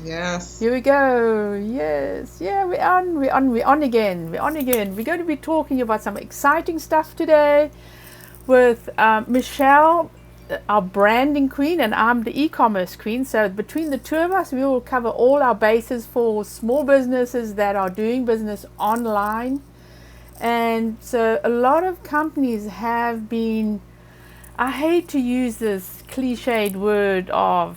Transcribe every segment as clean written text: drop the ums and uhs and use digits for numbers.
Yes. Here we go. Yes. Yeah, we're on again. We're on again. We're going to be talking about some exciting stuff today with Michelle, our branding queen, and I'm the e-commerce queen. So between the two of us, we will cover all our bases for small businesses that are doing business online. And so a lot of companies have been, I hate to use this cliched word of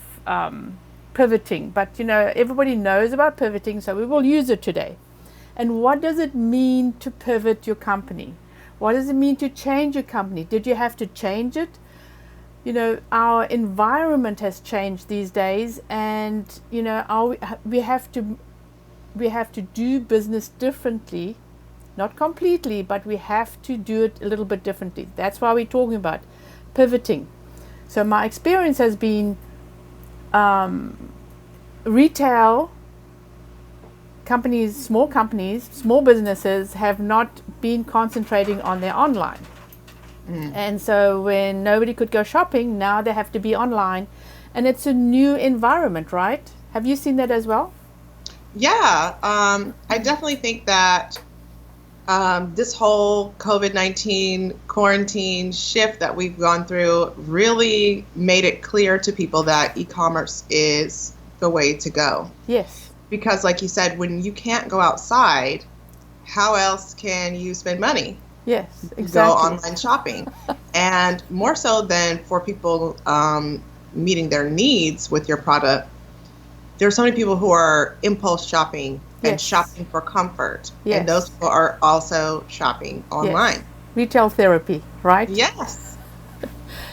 pivoting, but everybody knows about pivoting, so we will use it today. And what does it mean to pivot your company? What does it mean to change your company? Did you have to change it? Our environment has changed these days, and we have to do business differently, not completely, but we have to do it a little bit differently. That's why we're talking about pivoting. So my experience has been retail companies, small businesses have not been concentrating on their online. And so when nobody could go shopping, now they have to be online. And it's a new environment, right? Have you seen that as well? Yeah. I definitely think that this whole COVID-19 quarantine shift that we've gone through really made it clear to people that e-commerce is the way to go. Yes. Because like you said, when you can't go outside, how else can you spend money? Yes, Go exactly. online shopping. And more so than for people meeting their needs with your product, there are so many people who are impulse shopping and Yes. shopping for comfort. And those Yes. people are also shopping Yes. online. Retail therapy, right? Yes,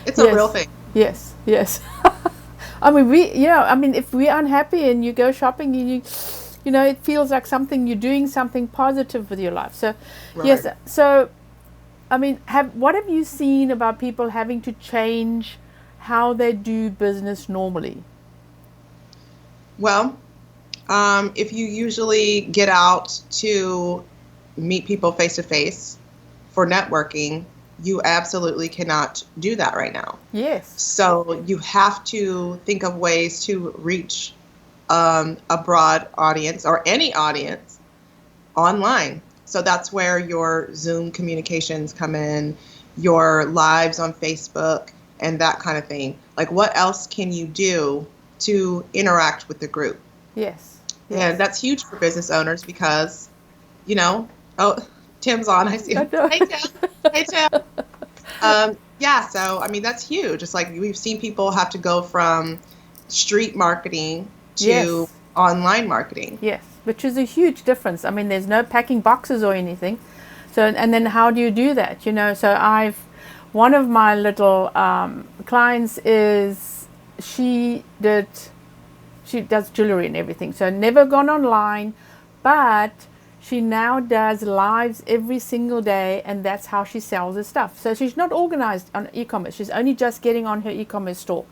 it's a real Yes. thing. Yes. Yes. I mean, if we're unhappy and you go shopping and it feels like you're doing something positive with your life. So, Right. yes. So, I mean, what have you seen about people having to change how they do business normally? Well, if you usually get out to meet people face to face for networking, you absolutely cannot do that right now. Yes. So you have to think of ways to reach a broad audience or any audience online. So that's where your Zoom communications come in, your lives on Facebook, and that kind of thing. Like, what else can you do to interact with the group? Yes. And Yes. that's huge for business owners because, you know, oh, Tim's on. I see I him. know. Hey, Tim. Hey, Tim. Yeah, so I mean, that's huge. It's like we've seen people have to go from street marketing to Yes. online marketing. Yes, which is a huge difference. I mean, there's no packing boxes or anything. So, and then how do you do that? So one of my little clients is she did, she does jewelry and everything. So never gone online, but she now does lives every single day, and that's how she sells her stuff. So she's not organized on e-commerce. She's only just getting on her e-commerce store.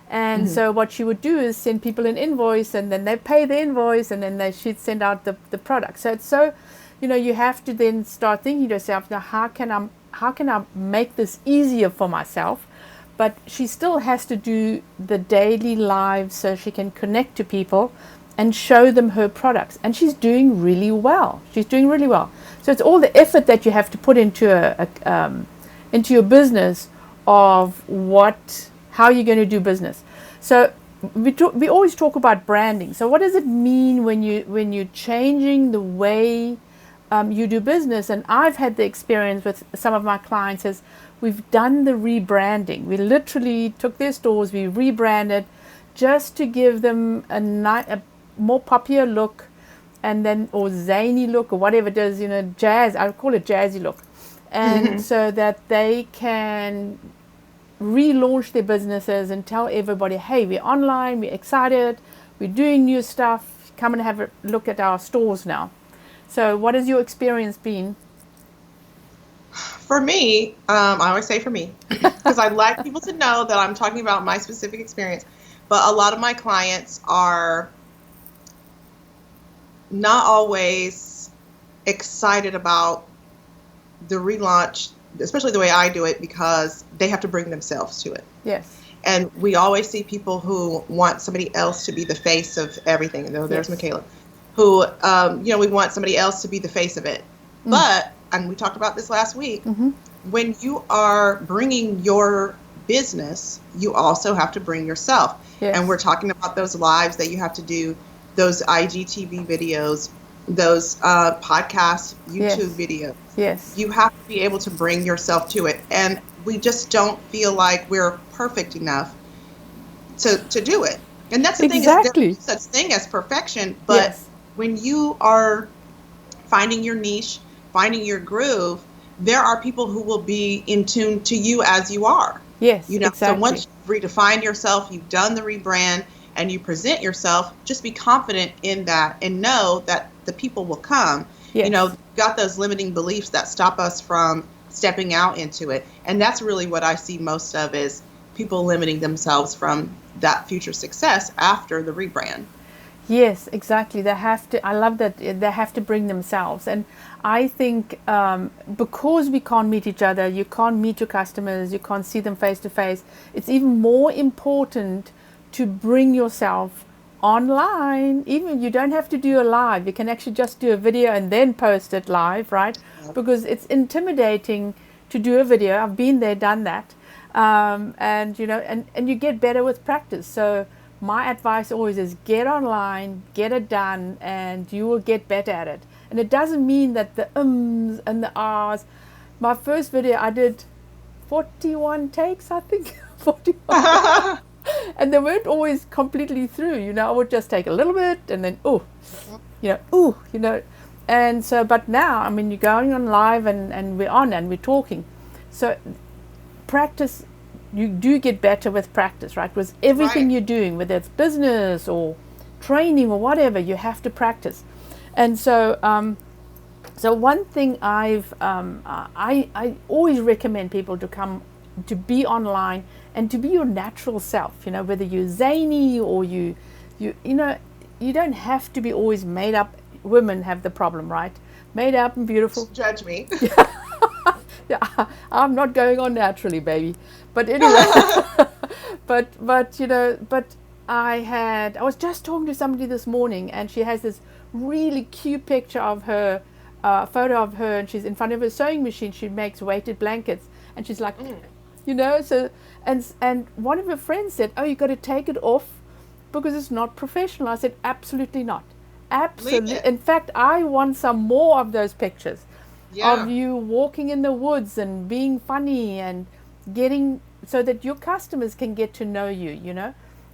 And Mhm. so what she would do is send people an invoice, and then they pay the invoice, and then she'd send out the product. So it's so, you have to then start thinking to yourself, now how can I make this easier for myself? But she still has to do the daily lives so she can connect to people and show them her products. And she's doing really well. She's doing really well. So it's all the effort that you have to put into your business of how you're going to do business. So we always talk about branding. So what does it mean when you're changing the way you do business? And I've had the experience with some of my clients is we've done the rebranding. We literally took their stores, we rebranded just to give them a more popular look, and then or zany look or whatever it is, jazz. I would call it jazzy look, and so that they can relaunch their businesses and tell everybody, hey, we're online, we're excited, we're doing new stuff, come and have a look at our stores now. So what has your experience been? For me, I always say for me, because I like people to know that I'm talking about my specific experience. But a lot of my clients are not always excited about the relaunch, especially the way I do it, because they have to bring themselves to it. Yes. And we always see people who want somebody else to be the face of everything. And there's Michaela, who, we want somebody else to be the face of it. But, and we talked about this last week, when you are bringing your business, you also have to bring yourself. Yes. And we're talking about those lives that you have to do, those IGTV videos, those podcast, YouTube videos. Yes. You have to be able to bring yourself to it. And we just don't feel like we're perfect enough to do it. And that's the thing, is there's no such thing as perfection. But when you are finding your niche, finding your groove, there are people who will be in tune to you as you are. Yes, So once you've redefined yourself, you've done the rebrand, and you present yourself, just be confident in that and know that the people will come. Yes. You've got those limiting beliefs that stop us from stepping out into it. And that's really what I see most of, is people limiting themselves from that future success after the rebrand. Yes, exactly. They have to, I love that, they have to bring themselves. And I think because we can't meet each other, you can't meet your customers, you can't see them face to face, it's even more important to bring yourself online. Even you don't have to do a live, you can actually just do a video and then post it live, right? Because it's intimidating to do a video. I've been there, done that. And you get better with practice. So my advice always is get online, get it done, and you will get better at it. And it doesn't mean that the ums and the ahs. My first video I did 41 takes, I think. 41. And they weren't always completely through, I would just take a little bit and then and so, but now, you're going on live and we're on and we're talking. So practice, you do get better with practice, right? With everything you're doing, whether it's business or training or whatever, you have to practice. And so, so one thing I always recommend people to be online and to be your natural self, whether you're zany or you don't have to be always made up. Women have the problem, right? Made up and beautiful. Judge me. Yeah, I'm not going on naturally, baby. But anyway, but I was just talking to somebody this morning, and she has this really cute picture of her, photo of her, and she's in front of her sewing machine. She makes weighted blankets, and she's like, so, and one of her friends said, "Oh, you got to take it off because it's not professional." I said, "Absolutely not. Absolutely. In fact, I want some more of those pictures of you walking in the woods and being funny and getting so that your customers can get to know you,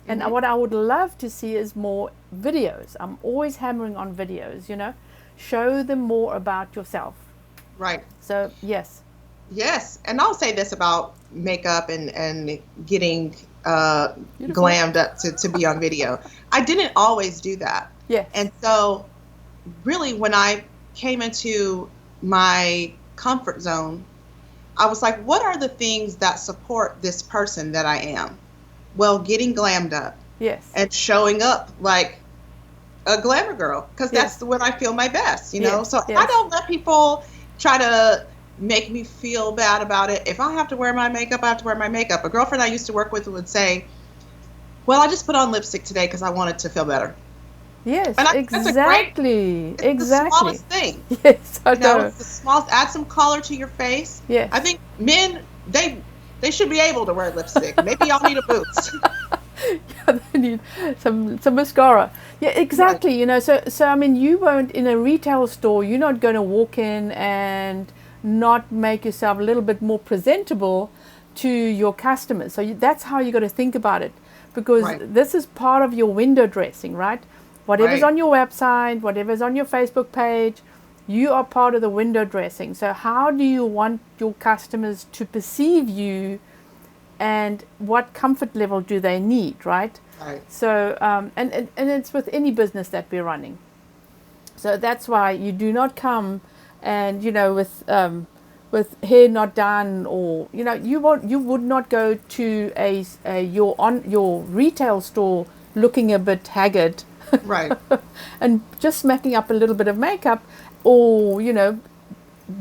And what I would love to see is more videos. I'm always hammering on videos, Show them more about yourself. Right. So, yes. Yes. And I'll say this about makeup and getting glammed up to be on video. I didn't always do that. Yes. And so really when I came into my comfort zone, I was like, what are the things that support this person that I am? Well, getting glammed up. Yes. And showing up like a glamour girl, because that's when I feel my best, So I don't let people try to make me feel bad about it. If I have to wear my makeup, I have to wear my makeup. A girlfriend I used to work with would say, well, I just put on lipstick today because I wanted to feel better. Yes, exactly. It's the smallest thing. Yes, I know. It's the smallest. Add some color to your face. Yes. I think men, they should be able to wear lipstick. Maybe y'all need a boost. Yeah, they need some mascara. Yeah, exactly. Right. So you won't, in a retail store, you're not going to walk in and not make yourself a little bit more presentable to your customers. So that's how you got to think about it, because this is part of your window dressing, right? Whatever's on your website, whatever's on your Facebook page, you are part of the window dressing. So how do you want your customers to perceive you, and what comfort level do they need, right? Right. So, and it's with any business that we're running. So that's why you do not come and, with hair not done, or, you would not go to your retail store looking a bit haggard. Right. And just smacking up a little bit of makeup, or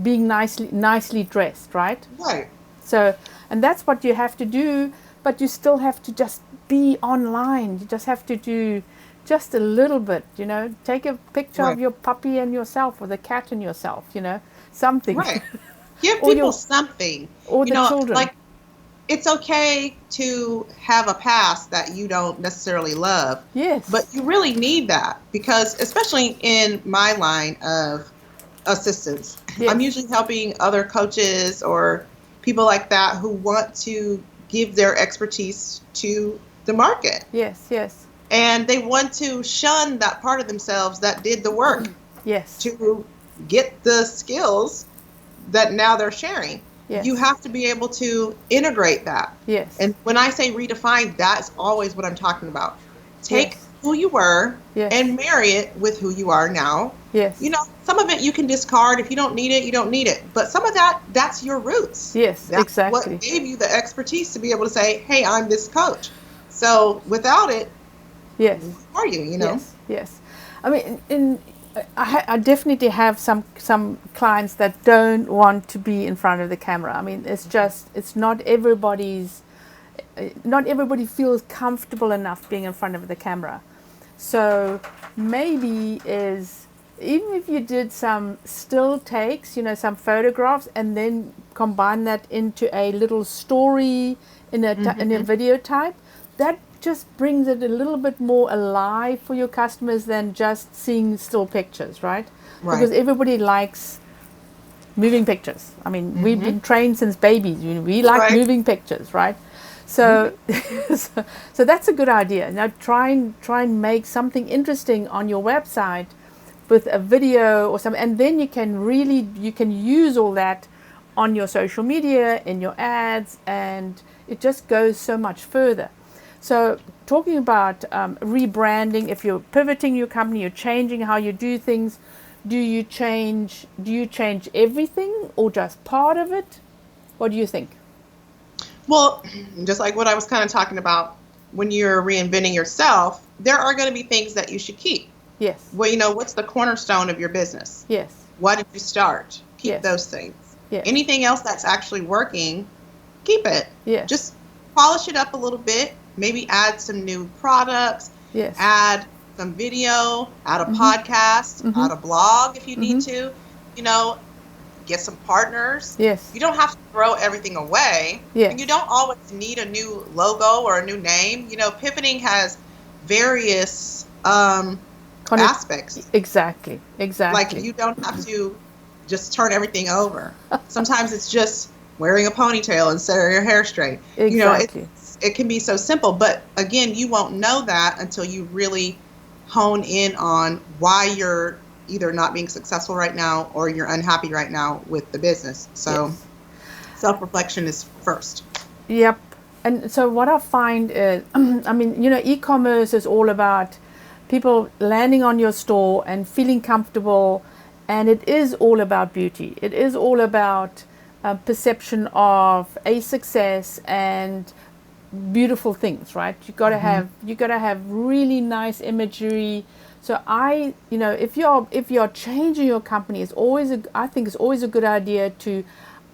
being nicely dressed, right? Right. So, and that's what you have to do. but you still have to just be online. You just have to do just a little bit, take a picture of Right. your puppy and yourself, or the cat and yourself, something. Right. Give or people your something. or the children. Like, it's okay to have a past that you don't necessarily love, Yes. but you really need that, because especially in my line of assistance, Yes. I'm usually helping other coaches or people like that who want to give their expertise to the market. Yes, yes. And they want to shun that part of themselves that did the work Yes. to get the skills that now they're sharing. Yes. You have to be able to integrate that. Yes. And when I say redefine, that's always what I'm talking about. Take Yes. who you were Yes. and marry it with who you are now. Yes. Some of it you can discard. If you don't need it, you don't need it. But some of that's your roots. Yes, That's exactly. what gave you the expertise to be able to say, hey, I'm this coach. So without it, yes, who are you, Yes, yes. I mean, I definitely have some clients that don't want to be in front of the camera. I mean, it's not everybody's. Not everybody feels comfortable enough being in front of the camera. So maybe even if you did some still takes, some photographs, and then combine that into a little story in a video type, that just brings it a little bit more alive for your customers than just seeing still pictures, right? Because everybody likes moving pictures. I mean, we've been trained since babies. We like moving pictures, right? So, so that's a good idea. Now try and make something interesting on your website with a video or something, and then you can use all that on your social media, in your ads, and it just goes so much further. So talking about rebranding, if you're pivoting your company, you're changing how you do things, do you change everything or just part of it? What do you think? Well, just like what I was kind of talking about, when you're reinventing yourself, there are going to be things that you should keep. Yes. Well, what's the cornerstone of your business? Yes. Why did you start? Keep Yes. those things. Yes. Anything else that's actually working, keep it. Yes. Just polish it up a little bit. Maybe add some new products. Yes. Add some video. Add a podcast. Add a blog if you need to. Get some partners. Yes. You don't have to throw everything away. Yes. And you don't always need a new logo or a new name. Pivoting has various aspects. Exactly. Like, you don't have to just turn everything over. Sometimes it's just wearing a ponytail instead of your hair straight. Exactly. It can be so simple. But again, you won't know that until you really hone in on why you're either not being successful right now or you're unhappy right now with the business. So self-reflection is first. Yep. And so what I find is, e-commerce is all about people landing on your store and feeling comfortable, and it is all about beauty. It is all about perception of a success and beautiful things, right? You got to have really nice imagery. So if you're changing your company, I think it's always a good idea to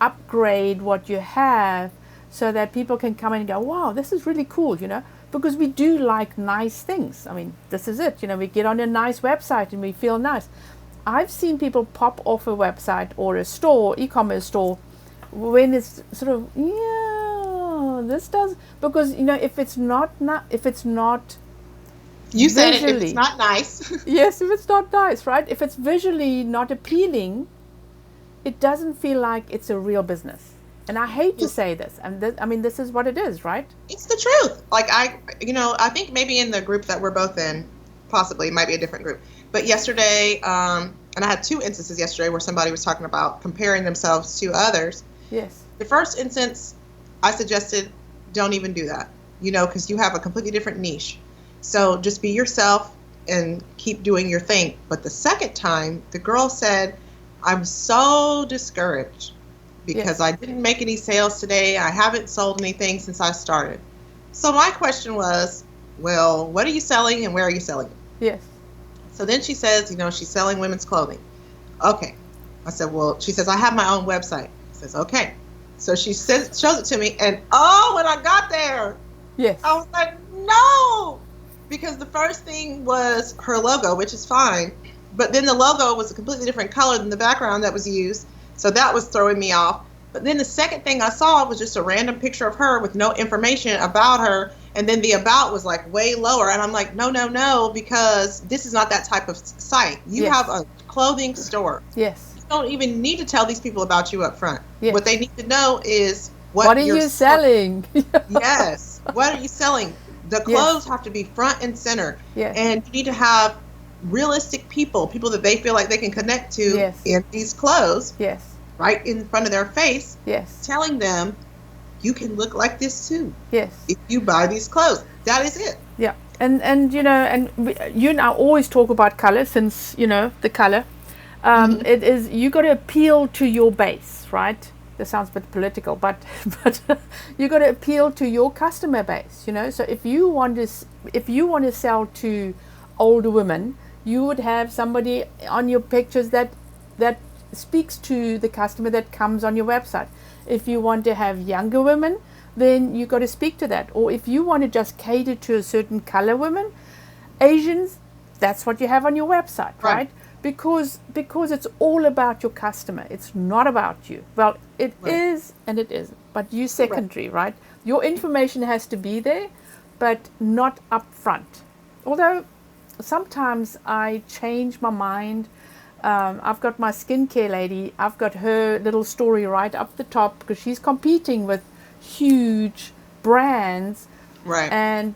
upgrade what you have so that people can come in and go, wow, this is really cool, because we do like nice things. I mean, this is it. We get on a nice website and we feel nice. I've seen people pop off a website or a store, e-commerce store, when it's sort of, this does, because if it's not you said it, if visually, it's not nice. Yes, if it's not nice, right? If it's visually not appealing, it doesn't feel like it's a real business. And I hate to say this, and this is what it is, right? It's the truth. Like, I think maybe in the group that we're both in, possibly it might be a different group, but yesterday, and I had two instances yesterday where somebody was talking about comparing themselves to others. Yes. The first instance, I suggested don't even do that, because you have a completely different niche. So just be yourself and keep doing your thing. But the second time, the girl said, I'm so discouraged because I didn't make any sales today. I haven't sold anything since I started. So my question was, well, what are you selling and where are you selling it? Yes. So then she says, she's selling women's clothing. Okay. I said, well, she says, I have my own website. I says, okay. So she shows it to me, and when I got there, I Yes. was like, no, because the first thing was her logo, which is fine, but then the logo was a completely different color than the background that was used, so that was throwing me off. But then the second thing I saw was just a random picture of her with no information about her, and then the about was like way lower, and I'm like, no, no, no, because this is not that type of site. You have Yes. a clothing store. Yes. You don't even need to tell these people about you up front. What they Yes. need to know is What what are your you store. selling? Yes. What are you selling? The Yes. clothes have to be front and center. Yes. And you need to have realistic people that they feel like they can connect to Yes. in these clothes Yes. right in front of their face, Yes. telling them you can look like this too Yes. if you buy these clothes. That is it. Yeah. And you and I always talk about color, since the color. Hmm. It is, you got to appeal to your base, right? This sounds a bit political, but but you got to appeal to your customer base. So if you want to sell to older women, you would have somebody on your pictures that speaks to the customer that comes on your website. If you want to have younger women, then you got to speak to that. Or if you want to just cater to a certain color women, Asians, that's what you have on your website, Right. right? Because it's all about your customer. It's not about you. Well, it Right. is and it isn't, but you Right. secondary, right? Your information has to be there, but not up front. Although sometimes I change my mind. I've got my skincare lady. I've got her little story right up the top because she's competing with huge brands, Right. and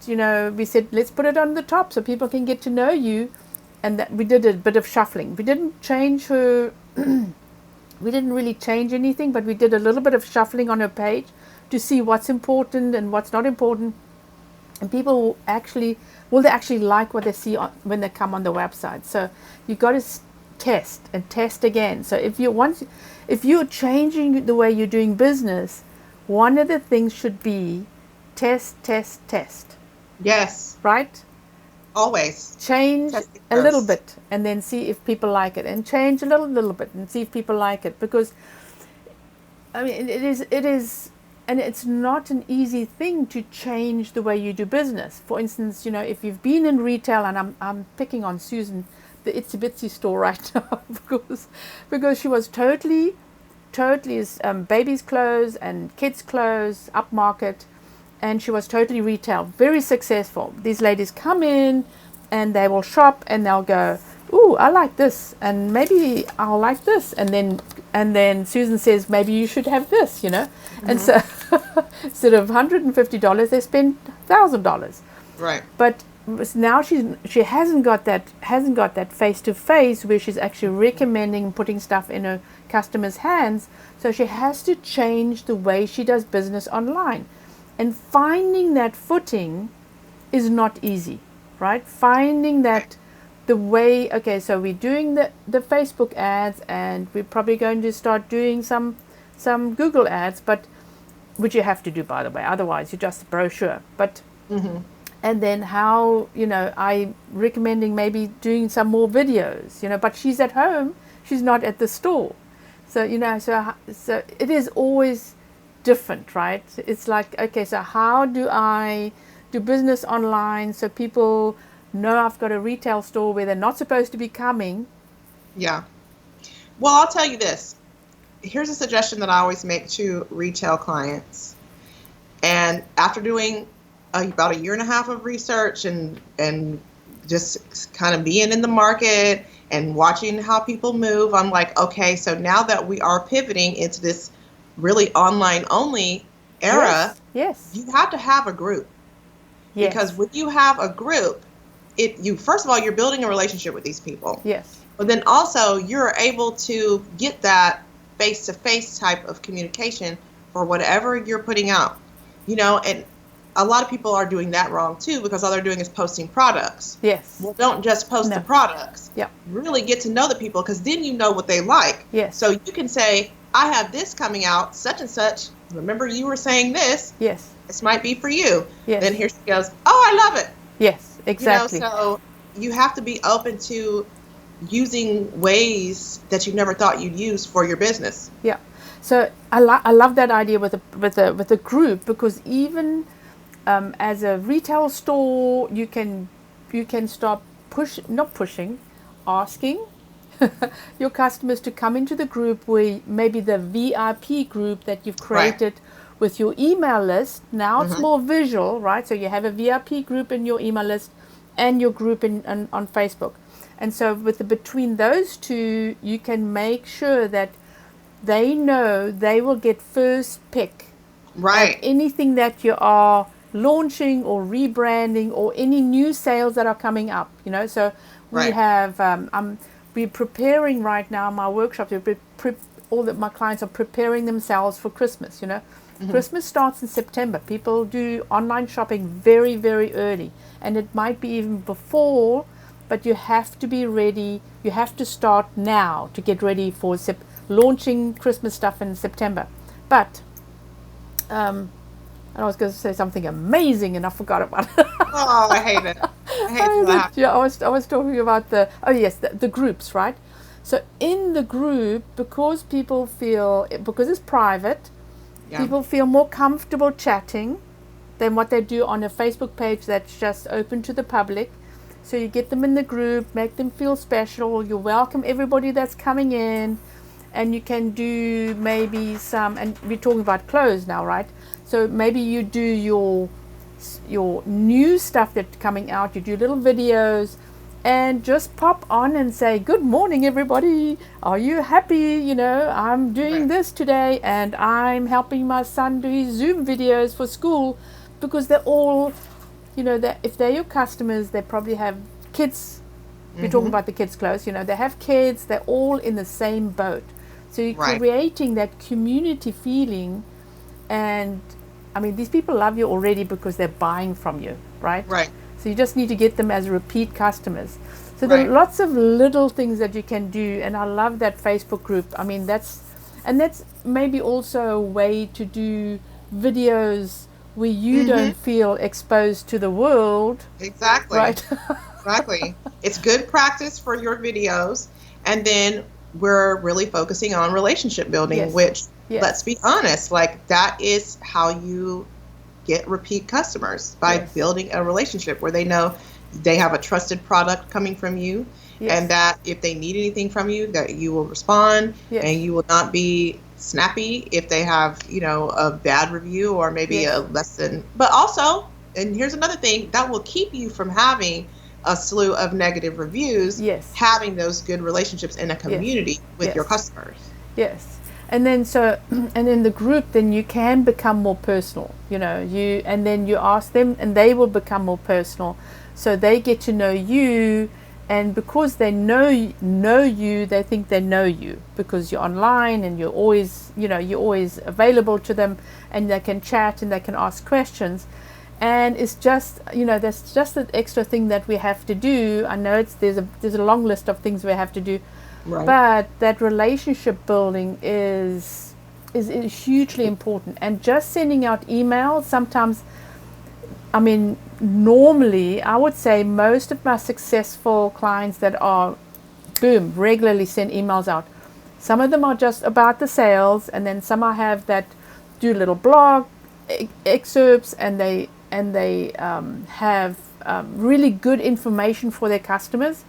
we said let's put it on the top so people can get to know you, and that we did a bit of shuffling. We didn't change her. We didn't really change anything, but we did a little bit of shuffling on her page to see what's important and what's not important, and people will they actually like what they see when they come on the website. So you got to test and test again. So if you're changing the way you're doing business, one of the things should be test, test, test, Yes. right? Always. Change Test it a little first. bit and then see if people like it, and change a little bit and see if people like it. Because I mean, it is, and it's not an easy thing to change the way you do business. For instance, if you've been in retail, and I'm picking on Susan, the Itsy Bitsy store right now, because she was totally babies' clothes and kids' clothes, upmarket, and she was totally retail, very successful. These ladies come in and they will shop and they'll go, "Ooh, I like this, and maybe I'll like this," and then Susan says, "Maybe you should have this." And Hmm. so instead of $150, they spend $1,000. Right. But now she hasn't got that face to face where she's actually recommending and putting stuff in her customers' hands. So she has to change the way she does business online, and finding that footing is not easy, right? Finding Right. that the way, okay, so we're doing the Facebook ads, and we're probably going to start doing some Google ads, but which you have to do, by the way, otherwise you're just a brochure. But Hmm. and then how, I recommending maybe doing some more videos, but she's at home, she's not at the store. So so it is always different, right? It's like, okay, so how do I do business online so people know I've got a retail store where they're not supposed to be coming? Yeah. Well, I'll tell you this. Here's a suggestion that I always make to retail clients. And after doing about a year and a half of research and just kind of being in the market and watching how people move, I'm like, okay, so now that we are pivoting into this really online only era, Yes, yes, you have to have a group, because yes, when you have a group, you first of all, you're building a relationship with these people, yes, but then also you're able to get that face-to-face type of communication for whatever you're putting out. And a lot of people are doing that wrong too, because all they're doing is posting products. yes, Well, don't just post the no, products. yeah, Really get to know the people, because then you know what they like. So yes, you can say, I have this coming out, such and such. Remember you were saying this. yes, This might be for you. Then yes, here she goes, oh, I love it. yes, exactly. So you have to be open to using ways that you never thought you'd use for your business. Yeah. So I love that idea with a group, because even as a retail store, you can start asking your customers to come into the group, where maybe the VIP group that you've created with your email list. Now it's more visual, right? So you have a VIP group in your email list and your group on Facebook. And so between those two, you can make sure that they know they will get first pick Right. at anything that you are launching or rebranding or any new sales that are coming up. So we have we're preparing right now my workshops. My clients are preparing themselves for Christmas. Christmas starts in September. People do online shopping very, very early, and it might be even before, but you have to be ready. You have to start now to get ready for launching Christmas stuff in September. But and I was going to say something amazing and I forgot about it. Oh, I hate it. I hate that. Yeah, I was talking about the groups, right? So in the group, because it's private, people feel more comfortable chatting than what they do on a Facebook page that's just open to the public. So you get them in the group, make them feel special. You welcome everybody that's coming in, and you can do maybe and we're talking about clothes now, right? So maybe you do your new stuff that's coming out. You do little videos and just pop on and say, good morning, everybody. Are you happy? I'm doing this today, and I'm helping my son do his Zoom videos for school, because they're all, if they're your customers, they probably have kids. We're talking about the kids' clothes. They have kids. They're all in the same boat. So you're creating that community feeling, and these people love you already because they're buying from you, right? Right. So you just need to get them as repeat customers. So there are lots of little things that you can do, and I love that Facebook group. That's maybe also a way to do videos where you don't feel exposed to the world. Exactly. Right. Exactly. It's good practice for your videos, and then we're really focusing on relationship building, which, let's be honest, that is how you get repeat customers, by building a relationship where they know they have a trusted product coming from you, and that if they need anything from you, that you will respond, and you will not be snappy if they have, a bad review or maybe a less than. But also, and here's another thing that will keep you from having a slew of negative reviews, having those good relationships in a community with your customers. Yes. And then the group, then you can become more personal, and then you ask them and they will become more personal. So they get to know you, and because they know you, they think they know you because you're online and you're always available to them, and they can chat and they can ask questions. And it's just, that's just an extra thing that we have to do. I know there's a long list of things we have to do. Right. But that relationship building is hugely important. And just sending out emails, sometimes, normally, I would say most of my successful clients that are, regularly send emails out. Some of them are just about the sales, and then some I have that do little blog excerpts, and they have really good information for their customers.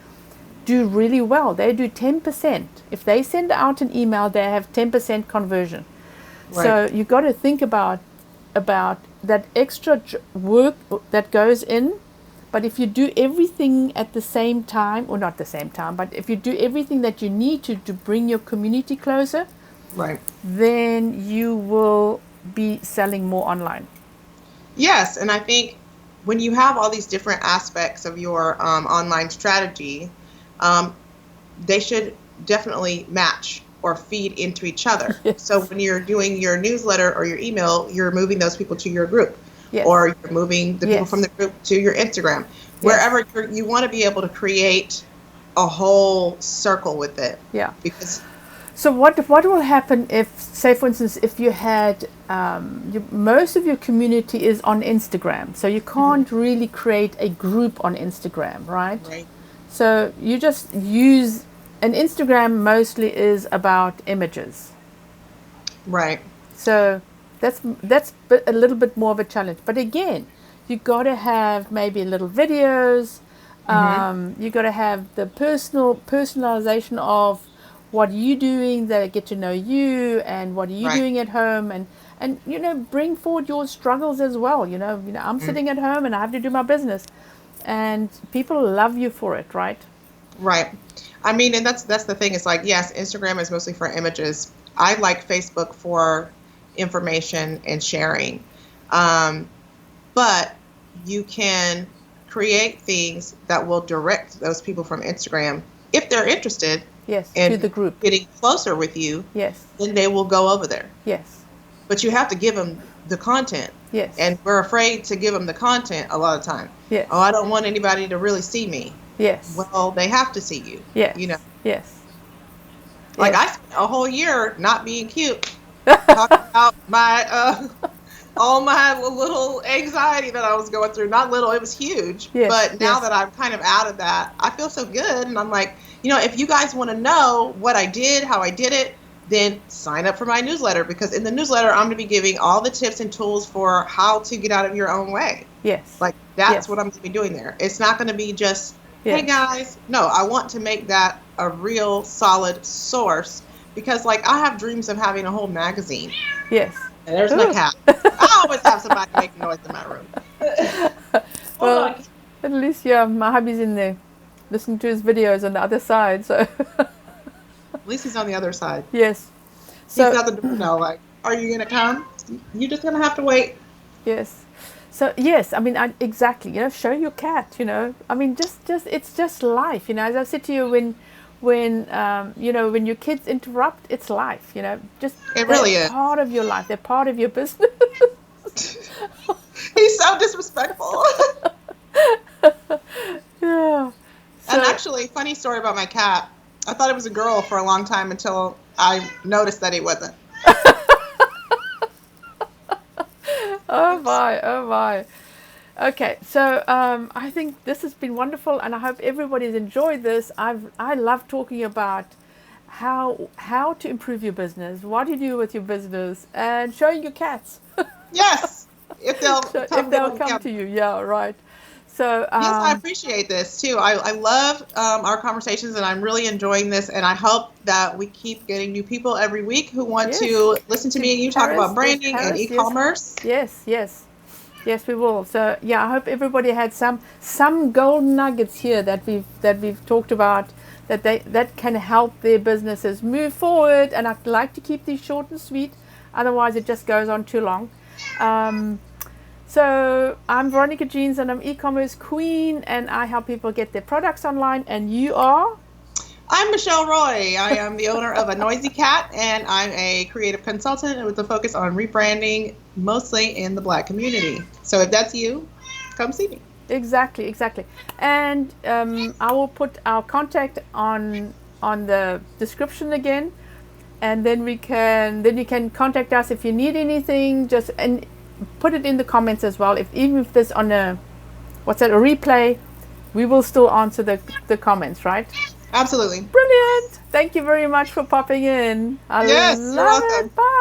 Do really well. They do 10%. If they send out an email, they have 10% conversion. Right. So you got to think about that extra work that goes in. But if you do everything at the same time, or not the same time, but if you do everything that you need to bring your community closer, then you will be selling more online. Yes, and I think when you have all these different aspects of your online strategy, they should definitely match or feed into each other. Yes. So when you're doing your newsletter or your email, you're moving those people to your group, or you're moving the people from the group to your Instagram, wherever you want to be able to create a whole circle with it. Yeah. Because so what will happen if, say, for instance, if you had most of your community is on Instagram, so you can't really create a group on Instagram, right? Right. So you just use, and Instagram mostly is about images. Right. So that's a little bit more of a challenge. But again, You got to have maybe little videos. You got to have the personalization of what you're doing. They get to know you and what are you Right. doing at home, and bring forward your struggles as well. I'm sitting at home and I have to do my business, and people love you for it, right? Right. I mean, and that's the thing. It's like, yes, Instagram is mostly for images. I like Facebook for information and sharing. But you can create things that will direct those people from Instagram, if they're interested Yes, to in the group. getting closer with you, Yes, then they will go over there. yes, But you have to give them the content. yes, And we're afraid to give them the content a lot of time. yes, Oh, I don't want anybody to really see me. yes, Well, they have to see you. yes, You know, yes. like I Yes. spent a whole year not being cute, talking about my all my little anxiety that I was going through. Not little, it was huge. Yes, But now yes. that I'm kind of out of that, I feel so good. And I'm like, if you guys want to know what I did, how I did it, then sign up for my newsletter, because in the newsletter, I'm going to be giving all the tips and tools for how to get out of your own way. Yes. Like, that's Yes. what I'm going to be doing there. It's not going to be just, Yes. hey guys. No, I want to make that a real solid source, because like I have dreams of having a whole magazine. Yes. And there's my Ooh. cat. I always have somebody making noise in my room. Hold Well, on. at least, yeah, my hubby's in there listening to his videos on the other side. So, At least he's on the other side. yes. He's So, got the door now, like, are you going to come? You're just going to have to wait. yes. So, yes, I mean, exactly, show your cat, I mean, it's just life, as I said to you, when your kids interrupt, it's life, just It really they're is. part of your life, they're part of your business. He's so disrespectful. Yeah. And So, actually, funny story about my cat. I thought it was a girl for a long time until I noticed that he wasn't. oh my. Okay, so I think this has been wonderful, and I hope everybody's enjoyed this. I love talking about how to improve your business, what you do with your business, and showing your cats. Yes. If they'll So come, if they'll to come to you, yeah, right. So Yes, I appreciate this too. I love our conversations, and I'm really enjoying this. And I hope that we keep getting new people every week who want Yes. to listen to me and you talk Paris, about branding and Paris, yes. e-commerce. Yes, we will. So yeah, I hope everybody had some golden nuggets here that we've talked about that can help their businesses move forward. And I'd like to keep these short and sweet, otherwise it just goes on too long. So I'm Veronica Jeans, and I'm e-commerce queen, and I help people get their products online. And you are? I'm Michel Roy. I am the owner of A Noisy Cat, and I'm a creative consultant with a focus on rebranding, mostly in the Black community. So if that's you, come see me. Exactly. And I will put our contact on the description again, and then you can contact us if you need anything. And put it in the comments as well. Even if there's on a replay, we will still answer the comments, right? Absolutely. Brilliant. Thank you very much for popping in. I Yes, you're love welcome. it. Bye.